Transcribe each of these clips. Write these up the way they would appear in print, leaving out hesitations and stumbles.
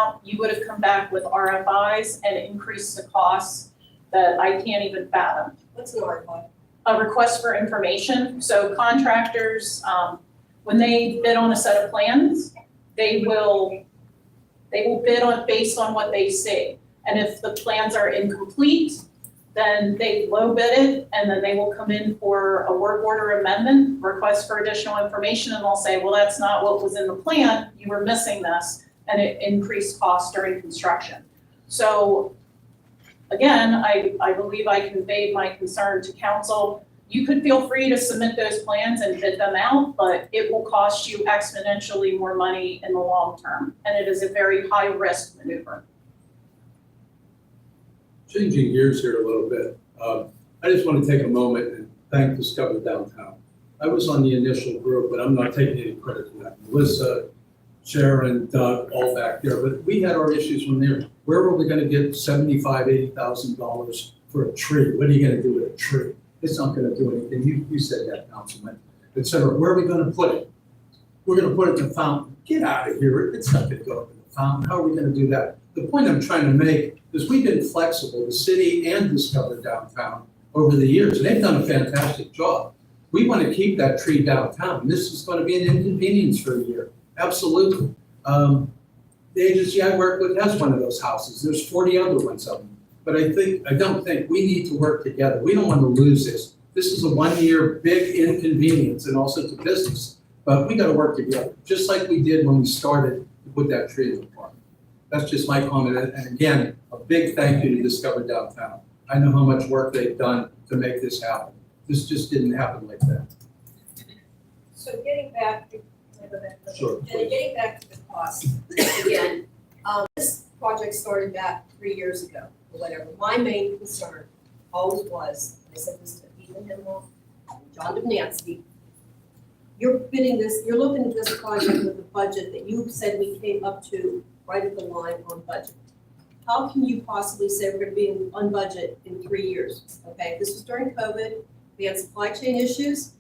out, you would have come back with RFIs and increased the costs that I can't even fathom. What's an RFI? A request for information. So contractors, when they bid on a set of plans, they will bid on based on what they see. And if the plans are incomplete, then they low bid it, and then they will come in for a work order amendment, request for additional information, and they'll say, well, that's not what was in the plan, you were missing this, and it increased costs during construction. So again, I believe I conveyed my concern to council. You could feel free to submit those plans and bid them out, but it will cost you exponentially more money in the long term, and it is a very high risk maneuver. Changing gears here a little bit, I just want to take a moment and thank Discover Downtown. I was on the initial group, but I'm not taking any credit for that. Melissa, Sharon, Doug, all back there, but we had our issues when there. Where were we going to get $75,000, $80,000 for a tree? What are you going to do with a tree? It's not going to do anything. You said that, Councilman, et cetera. Where are we going to put it? We're going to put it in the fountain. Get out of here. It's not going to go up in the fountain. How are we going to do that? The point I'm trying to make is we've been flexible, the city and Discover Downtown, over the years, and they've done a fantastic job. We want to keep that tree downtown. This is going to be an inconvenience for a year. Absolutely. The agency I work with has one of those houses. There's 40 other ones of them. But I don't think we need to work together. We don't want to lose this. This is a 1 year big inconvenience and also to business. But we got to work together, just like we did when we started to put that tree in the park. That's just my comment. And again, a big thank you to Discover Downtown. I know how much work they've done to make this happen. This just didn't happen like that. So getting back to, Sure. getting back to the cost, again, this project started back 3 years ago, or whatever. My main concern always was, and I said this to Ethan Himwell, John Dubnansky, you're looking at this project with a budget that you said we came up to right at the line on budget. How can you possibly say we're gonna be on budget in 3 years? Okay, this was during COVID, we had supply chain issues.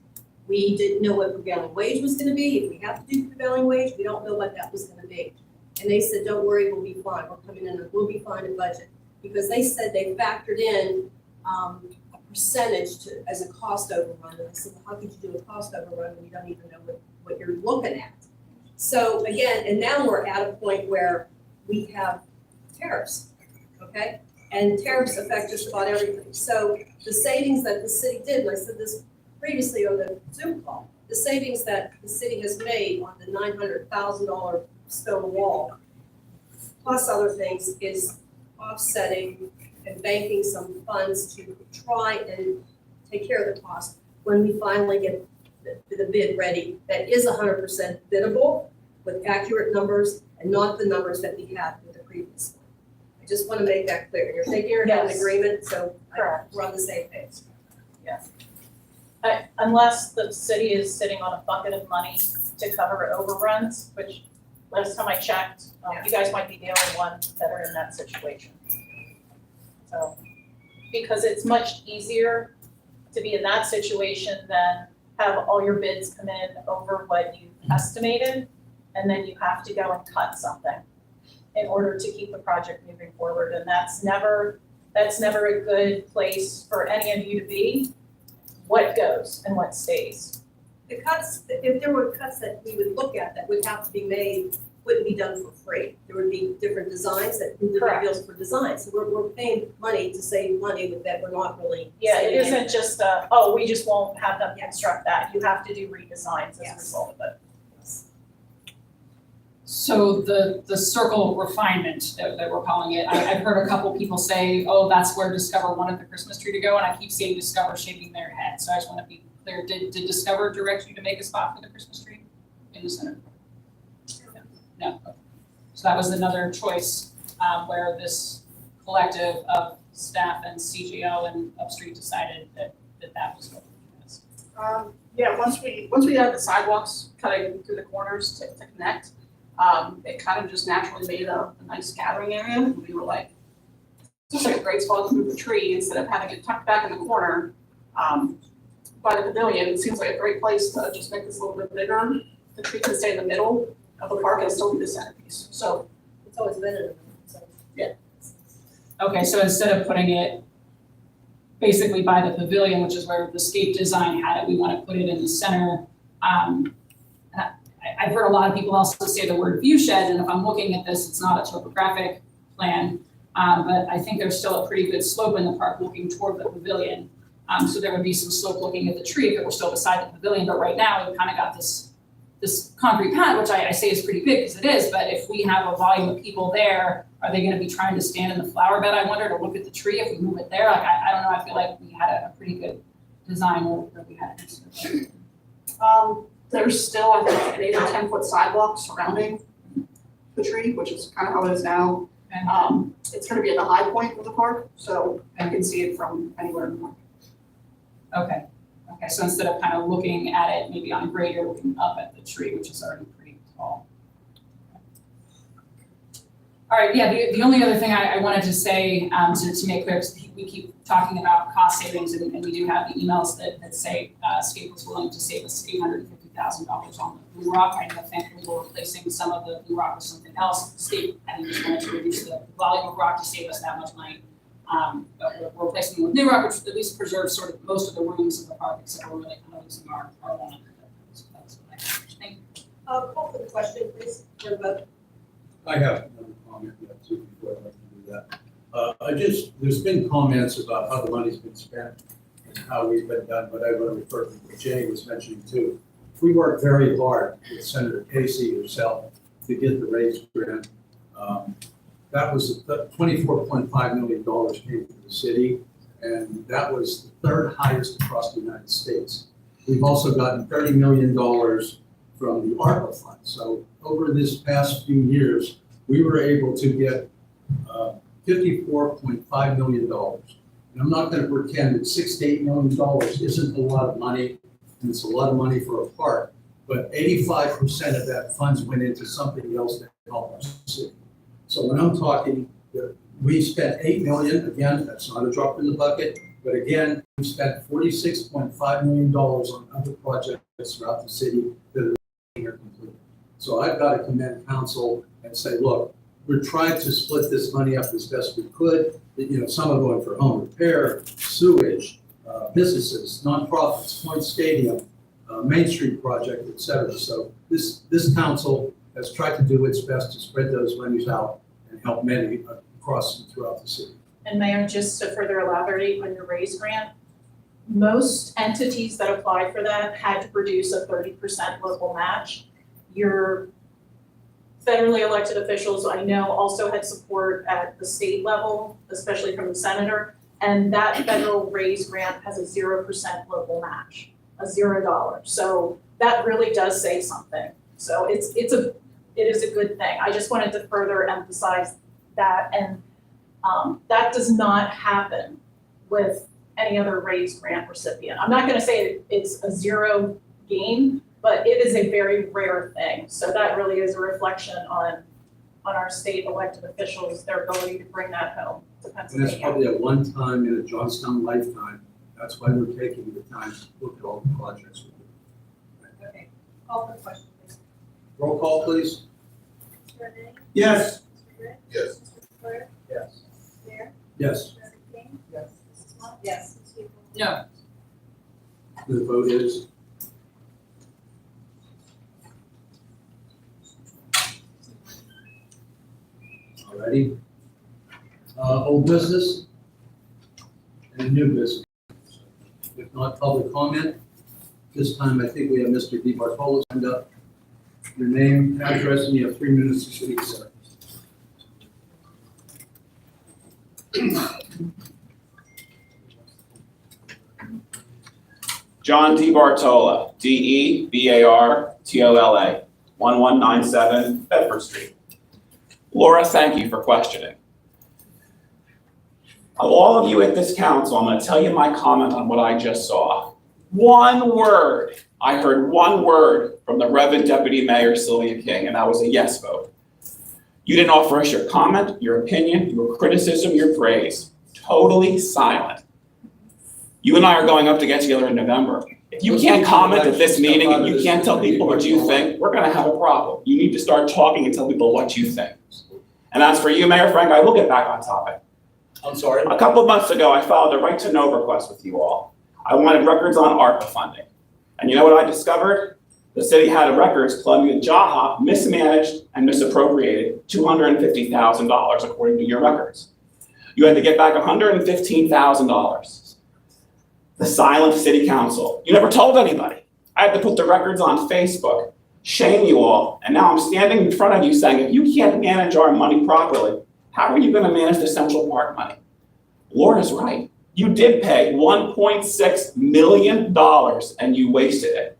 We didn't know what prevailing wage was gonna be. If we have to do prevailing wage, we don't know what that was gonna be. And they said, don't worry, we'll be fine. We're coming in, we'll be fine in budget. Because they said they factored in a percentage as a cost overrun. And I said, well, how could you do a cost overrun when you don't even know what you're looking at? So again, and now we're at a point where we have tariffs, okay? And tariffs affect just about everything. So the savings that the city did, and I said this previously on the Zoom call, the savings that the city has made on the $900,000 stone wall, plus other things, is offsetting and banking some funds to try and take care of the cost when we finally get the bid ready that is 100% biddable with accurate numbers and not the numbers that we had with the previous one. I just want to make that clear. You're taking your hand in agreement, so we're on the same page. Yes. Unless the city is sitting on a bucket of money to cover overruns, which last time I checked, you guys might be the only ones that are in that situation. So, because it's much easier to be in that situation than have all your bids come in over what you estimated, and then you have to go and cut something in order to keep the project moving forward. And that's never a good place for any of you to be. What goes and what stays. The cuts, if there were cuts that we would look at that would have to be made, wouldn't be done for free. There would be different designs that we would be bills for design. So we're paying money to save money with that we're not really. Yeah, it isn't just we just won't have them construct that. You have to do redesigns as a result of it. So the circle refinement that we're calling it, I've heard a couple people say, oh, that's where Discover wanted the Christmas tree to go, and I keep seeing Discover shaking their head. So I just want to be clear, did Discover direct you to make a spot for the Christmas tree in the center? No. So that was another choice where this collective of staff and CGO and Upstreet decided that was what it was. Yeah, once we had the sidewalks cutting through the corners to connect, it kind of just naturally made a nice gathering area. And we were like, it's just like a great spot to move the tree instead of having it tucked back in the corner by the pavilion. It seems like a great place to just make this a little bit bigger. The tree can stay in the middle of the park and still be the centerpiece. So It's always been in, so. Okay, so instead of putting it basically by the pavilion, which is where the scape design had it, we want to put it in the center. I've heard a lot of people also say the word view shed, and if I'm looking at this, it's not a topographic plan, but I think there's still a pretty good slope in the park looking toward the pavilion. So there would be some slope looking at the tree if it were still beside the pavilion, but right now we've kind of got this concrete pad, which I say is pretty big because it is, but if we have a volume of people there, are they gonna be trying to stand in the flower bed, I wonder, to look at the tree if we move it there? Like, I don't know, I feel like we had a pretty good design where we had it. There's still, I think, an 8 or 10 foot sidewalk surrounding the tree, which is kind of how it is now. It's gonna be at the high point of the park, so I can see it from anywhere in the park. Okay, so instead of kind of looking at it maybe on grade, you're looking up at the tree, which is already pretty tall. All right, yeah, the only other thing I wanted to say, to make clear, because we keep talking about cost savings, and we do have the emails that say Scape was willing to save us $850,000 on the Blue Rock. I know thankfully we're replacing some of the Blue Rock with something else. Scape, I think, just wanted to reduce the volume of rock to save us that much money. But we're replacing them with new rock, which at least preserves sort of most of the rooms of the park, except we're really kind of losing our one. So that's what I think. Call for the question, please, for the vote. I have another comment yet too before I let you do that. There's been comments about how the money's been spent and how we've been done, but I want to refer to what Jay was mentioning too. We worked very hard with Senator Casey herself to get the raise grant. That was $24.5 million came to the city, and that was the third highest across the United States. We've also gotten $30 million from the ARPA fund. So over this past few years, we were able to get $54.5 million. And I'm not going to pretend that $6 to $8 million isn't a lot of money, and it's a lot of money for a park, but 85% of that funds went into something else that helped our city. So when I'm talking, we spent $8 million, again, that's not a drop in the bucket, but again, we spent $46.5 million on other projects throughout the city that are here complete. So I've got to commend council and say, look, we're trying to split this money up as best we could. You know, some are going for home repair, sewage, businesses, nonprofits, Point Stadium, Main Street project, et cetera. So this council has tried to do its best to spread those monies out and help many across and throughout the city. And Mayor, just to further elaborate on your raise grant, most entities that applied for that had to produce a 30% local match. Your federally elected officials, I know, also had support at the state level, especially from the senator, and that federal raise grant has a 0% local match, a $0. So that really does say something. So it is a good thing. I just wanted to further emphasize that, and that does not happen with any other raise grant recipient. I'm not gonna say it's a zero gain, but it is a very rare thing. So that really is a reflection on our state elected officials, their ability to bring that home to And that's Pennsylvania. probably a one-time in a Johnstown lifetime. That's why we're taking the time to look at all the projects we do. Okay, call for the question, please. Roll call, please. Mr. Renee? Yes. Mr. Rich? Yes. Mr. Claire? Yes. Mayor? Yes. Mr. King? Yes. Mrs. Moss? Yes. Mrs. Weaver? No, The vote is. Alrighty. Old business and new business. If not, public comment. This time, I think we have Mr. DiBartolo signed up. Your name, address, and you have 3 minutes to speak, sir. John DiBartola, DeBartola, 1197 Bedford Street. Laura, thank you for questioning. Of all of you at this council, I'm going to tell you my comment on what I just saw. One word, I heard one word from the Reverend Deputy Mayor Sylvia King, and that was a yes vote. You didn't offer us your comment, your opinion, your criticism, your praise. Totally silent. You and I are going up to get together in November. If you can't comment at this meeting and you can't tell people what you think, we're going to have a problem. You need to start talking and tell people what you think. And as for you, Mayor Frank, I will get back on topic. I'm sorry. A couple of months ago, I filed a right to know request with you all. I wanted records on ARPA funding. And you know what I discovered? The city had records Columbia Jaha mismanaged and misappropriated $250,000 according to your records. You had to get back $115,000. The silent city council. You never told anybody. I had to put the records on Facebook, shame you all, and now I'm standing in front of you saying, if you can't manage our money properly, how are you gonna manage the Central Park money? Laura's right. You did pay $1.6 million and you wasted it.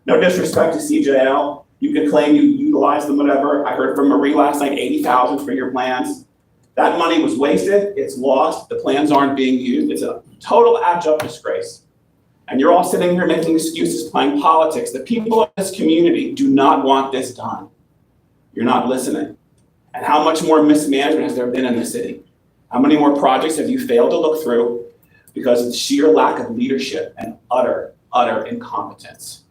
No disrespect to CJL, you could claim you utilized them, whatever. I heard from Marie last night, $80,000 for your plans. That money was wasted, it's lost, the plans aren't being used. It's a total abject disgrace. And you're all sitting here making excuses, playing politics. The people of this community do not want this done. You're not listening. And how much more mismanagement has there been in the city? How many more projects have you failed to look through because of sheer lack of leadership and utter incompetence?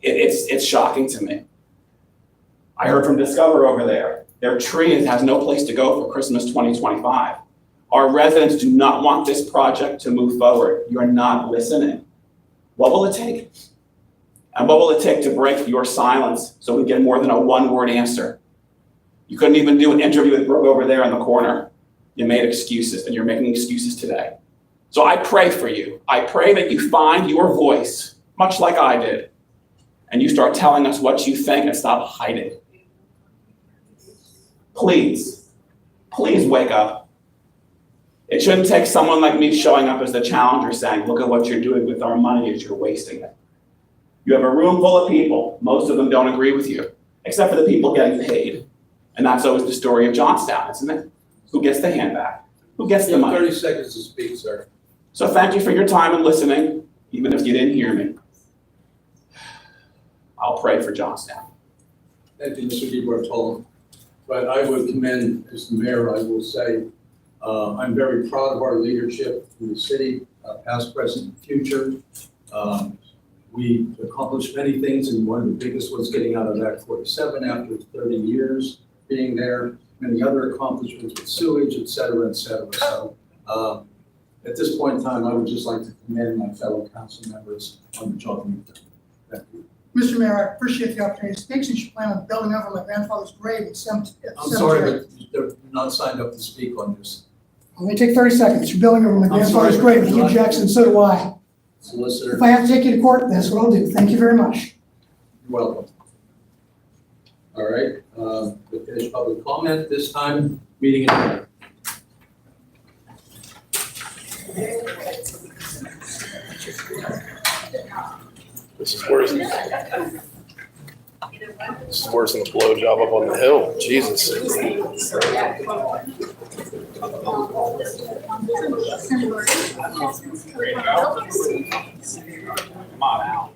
It's shocking to me. I heard from Discover over there. Their tree has no place to go for Christmas 2025. Our residents do not want this project to move forward. You're not listening. What will it take? And what will it take to break your silence so we get more than a one-word answer? You couldn't even do an interview with Brooke over there in the corner. You made excuses, and you're making excuses today. So I pray for you. I pray that you find your voice, much like I did, and you start telling us what you think and stop hiding. Please, please wake up. It shouldn't take someone like me showing up as the challenger saying, look at what you're doing with our money as you're wasting it. You have a room full of people. Most of them don't agree with you, except for the people getting paid. And that's always the story of Johnstown, isn't it? Who gets the hand back? Who gets the money? 30 seconds to speak, sir. So thank you for your time and listening, even if you didn't hear me. I'll pray for Johnstown. Thank you, Mr. DiBartolo. But I would commend, as the mayor, I will say, I'm very proud of our leadership in the city, past, present, and future. We accomplished many things, and one of the biggest was getting out of Act 47 after 30 years being there. Many other accomplishments with sewage, et cetera, et cetera. So at this point in time, I would just like to commend my fellow council members on the job you've done. Thank you. Mr. Mayor, I appreciate the opportunity to speak since you plan on building over my grandfather's grave at cemetery. I'm sorry, but they're not signed up to speak on this. Let me take 30 seconds. You're building over my grandfather's grave. He objects, and so do I. Solicitor, If I have to take you to court, that's what I'll do. Thank you very much. you're welcome. All right, we finished public comment. This time, meeting adjourned. This is worse than the blowjob up on the hill. Jesus. Come on, Al.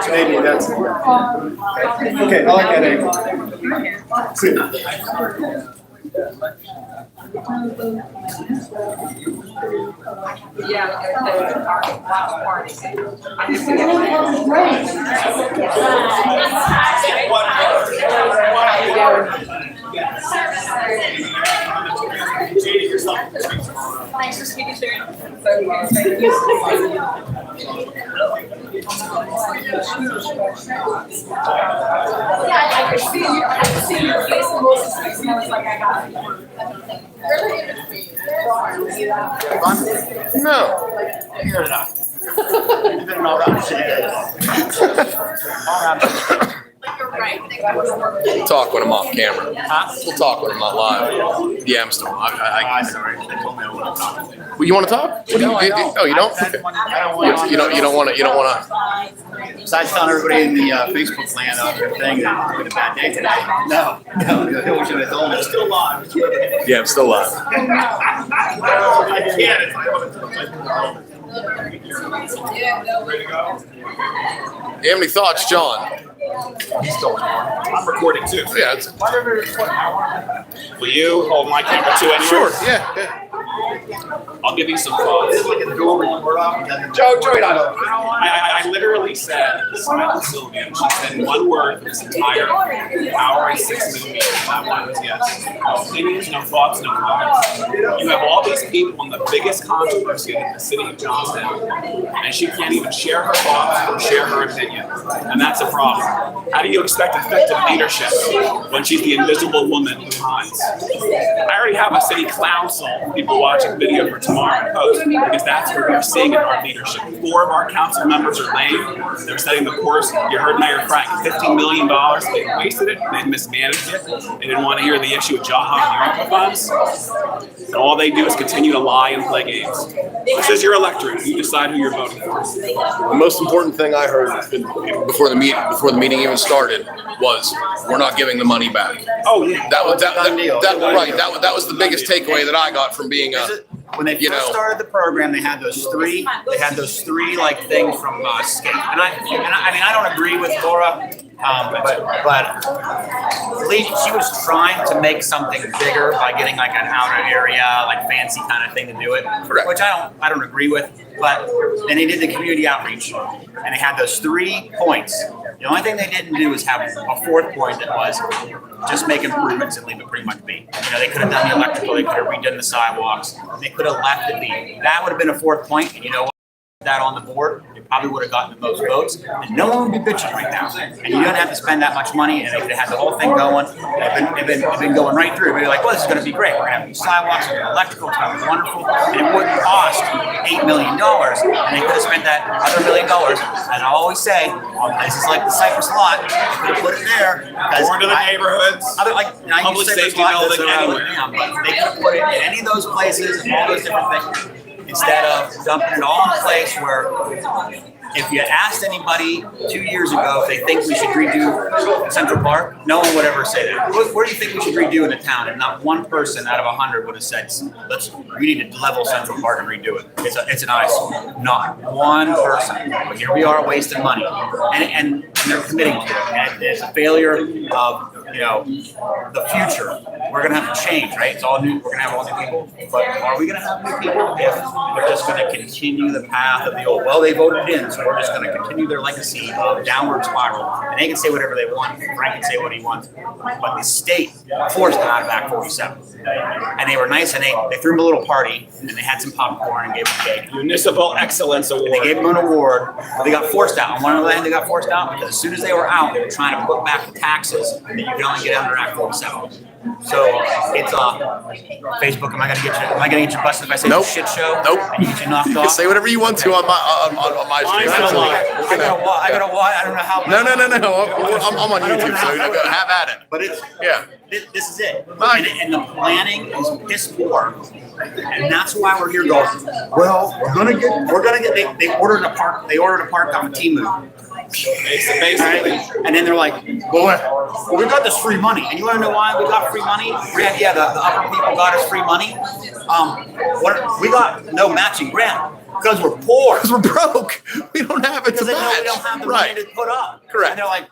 Maybe that's. Okay, I like that angle. Thanks for speaking, Sharon. Thank you. Yeah, I could see your face and Melissa's face, and I was like, I got it. No. You're enough. You've been all around You're right. We'll talk when I'm off camera. We'll talk when I'm not live. Yeah, I'm still. Sorry. Well, you want to talk? What do you? Oh, you don't? Okay. You don't want to. You don't want to. Besides telling everybody in the Facebook land out there thing that I'm having a bad day today. No. It was your own. It's still live. Yeah, I'm still live. I can't. You have any thoughts, John? I'm recording too. Yeah. It's, Will you hold my camera too anyway? sure. Yeah. I'll give you some thoughts. I literally said, smile Sylvia, she said one word for this entire hour and 6 minute meeting, and that one was yes. No opinions, no thoughts, no comments. You have all these people in the biggest controversy in the city of Johnstown, and she can't even share her thoughts or share her opinion, and that's a problem. How do you expect effective leadership when she's the invisible woman who hides? I already have a city council people watching video for tomorrow and post, because that's what we're seeing in our leadership. 4 of our council members are lame. They're setting the course. You heard Mayor Frank, $15 million. They wasted it. They mismanaged it. They didn't want to hear the issue of job and ARPA funds. And all they do is continue to lie and play games. This is your electorate. You decide who you're voting for. The most important thing I heard before the meeting even started was, we're not giving the money back. Oh yeah. That was the biggest takeaway that I got from being When they first started the program, they had those three like things from skate. And I mean, I don't agree with Laura, but at least she was trying to make something bigger by getting like an outer area, like fancy kind of thing to do it. Correct. Which I don't agree with. But then they did the community outreach, and they had those 3 points. The only thing they didn't do is have a 4th point that was just make improvements and leave it pretty much be. You know, they could have done the electrical, they could have redone the sidewalks, they could have left it be. That would have been a 4th point, and you know what? That on the board, it probably would have gotten the most votes, and no one would be bitching right now. And you don't have to spend that much money, and they could have had the whole thing going. It's been going right through. But you're like, well, this is going to be great. We're going to have new sidewalks, we're going to have electrical, it's going to be wonderful, and it wouldn't cost $8 million. And they could have spent that other $1 million. And I always say, on places like the Cypress lot, they could have put it there. More to the neighborhoods. Public safety building, anywhere. But they could have put it in any of those places and all those different things, instead of dumping it all in a place where, if you asked anybody 2 years ago if they think we should redo Central Park, no one would ever say that. Where do you think we should redo in the town? And not one person out of 100 would have said, we need to level Central Park and redo it. It's an eyesore. Not one person. But here we are wasting money. And they're committing to it. And it's a failure of, the future. We're going to have to change, right? It's all new. We're going to have all new people. But are we going to have new people if they're just going to continue the path of the old? Well, they voted in, so we're just going to continue their legacy of downward spiral. And they can say whatever they want. Frank can say what he wants. But the state forced them out of Act 47. And they were nice, and they threw them a little party, and they had some popcorn and gave them cake. Municipal Excellence Award. And they gave them an award. They got forced out. And one of the things they got forced out because as soon as they were out, they were trying to put back the taxes that you can only get under Act 47. So it's Facebook. Am I gonna get you busted if I say Nope. it's a shit show? Nope. And you get you knocked You off. can say whatever you want to on my stream. Absolutely. I gotta what? I don't know how. No. I'm on YouTube, so have at it. But it's this is it. Fine. And the planning is piss poor. And that's why we're here going, well, we're gonna get they ordered a park on Temu. Basically. Right? And then they're like, well, we got this free money. And you wanna know why we got free money? Yeah, the upper people got us free money. We got no matching grant. Because we're poor. Because we're broke. We don't have it to Because they know match. we don't have the money to put up. Correct. And they're like,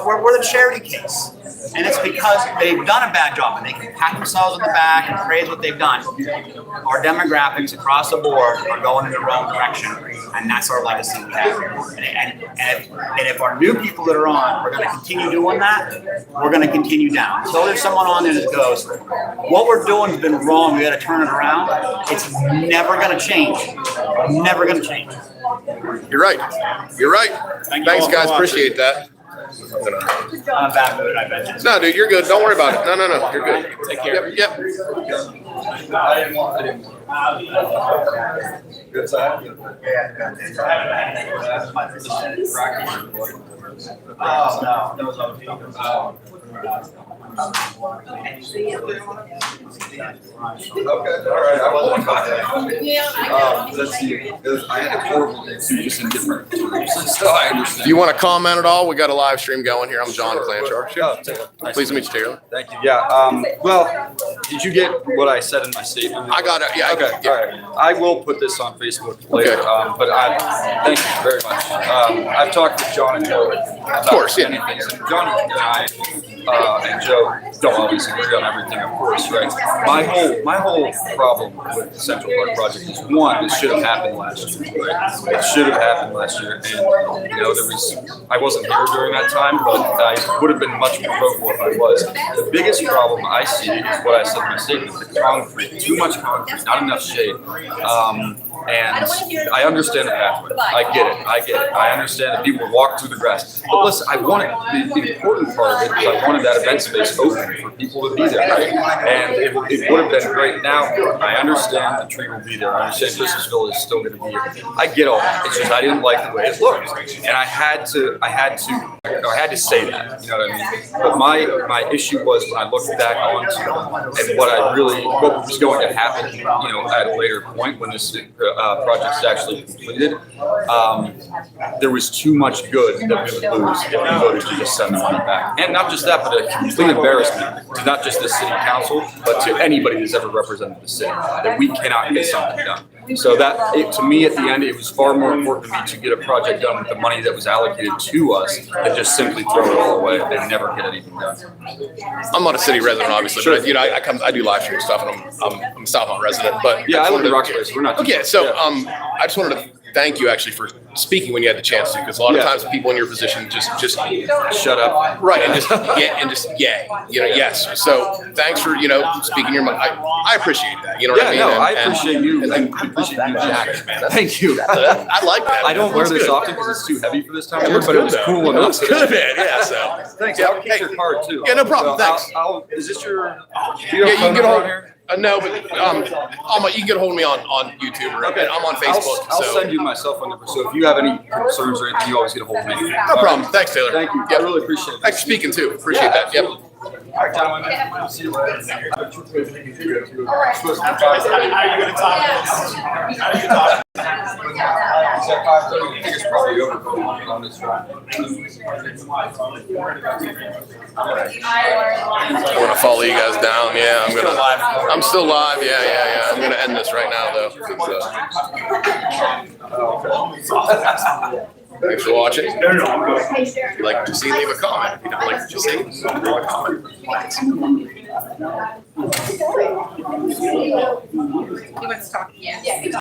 we're the charity case. And it's because they've done a bad job and they can pat themselves on the back and praise what they've done. Our demographics across the board are going in the wrong direction. And that's our legacy we have. And if our new people that are on, we're going to continue doing that, we're going to continue down. So there's someone on there that goes, what we're doing has been wrong, we got to turn it around. It's never going to change. Never going to change. You're right. Thanks, guys. Appreciate that. I'm a bad mood, I bet you. No, dude, you're good. Don't worry about it. No. You're good. Take care. Yep. Good side? Oh, no, there was other people. Okay, all right, I wasn't contacted. Let's see, I had a horrible day, too, just in different terms, so I understand. Do you want to comment at all? We got a live stream going here. I'm John Klanch. Pleased to meet you, Taylor. Thank you, yeah, well, did you get what I said in my statement? I got it, yeah. Okay, all right, I will put this on Facebook later, but thank you very much. I've talked with John and Joe about course, yeah. many things, and John and I and Joe don't always agree on everything, of course, right? My whole problem with the Central Park project is one, it should have happened last year, right? It should have happened last year, and I wasn't here during that time, but I would have been much more vocal if I was. The biggest problem I see is what I said in my statement: the concrete, too much concrete, not enough shade. And I understand the pathway. I get it. I understand that people would walk through the grass. But listen, I wanted the important part of it is I wanted that event space open for people to be there, right? And it would have been great. Now I understand the tree will be there. I understand Christmasville is still going to be here. I get all that. It's just I didn't like the way it looked, and I had to say that. You know what I mean? But my issue was when I looked back onto and what was going to happen, at a later point when this project is actually completed. There was too much good that we would lose if we voted to just send the money back. And not just that, but a complete embarrassment to not just the city council, but to anybody that's ever represented the city, that we cannot get something done. So to me, at the end, it was far more important to me to get a project done with the money that was allocated to us than just simply throw it all away and never get anything done. I'm not a city resident, obviously, Sure. but I do live stream stuff, and I'm a Southmont resident. But Yeah, I live in Roxbury, so we're not. Okay, so I just wanted to thank you actually for speaking when you had the chance to, because a lot of times people in your position just Shut up. right and just yay, yes. So thanks for speaking your mind. I appreciate that. You know what I mean? I appreciate you. I appreciate you, jacket, man. Thank you. I like that. I don't wear this often because it's too heavy for this time of year, but it was cool It enough. looks good, man. Yeah. So Thanks. I'll keep your card too. Yeah, no problem. Thanks. Is this your? You can get hold. No, but you can get a hold of me on YouTube or Okay. I'm on Facebook. I'll so. send you my cell phone number. So if you have any concerns or anything, you always get a hold of me. No problem. Thanks, Taylor. Thank you. Yep. I really appreciate it. Thanks for speaking too. Appreciate that. Yep. All right, gentlemen. See you later. It's probably over on this one. I'm gonna follow you guys down. Yeah, I'm still live. Yeah. I'm gonna end this right now though. Thanks for watching. If you like what you see, leave a comment. If you don't like what you see, leave a comment. He wants to talk again.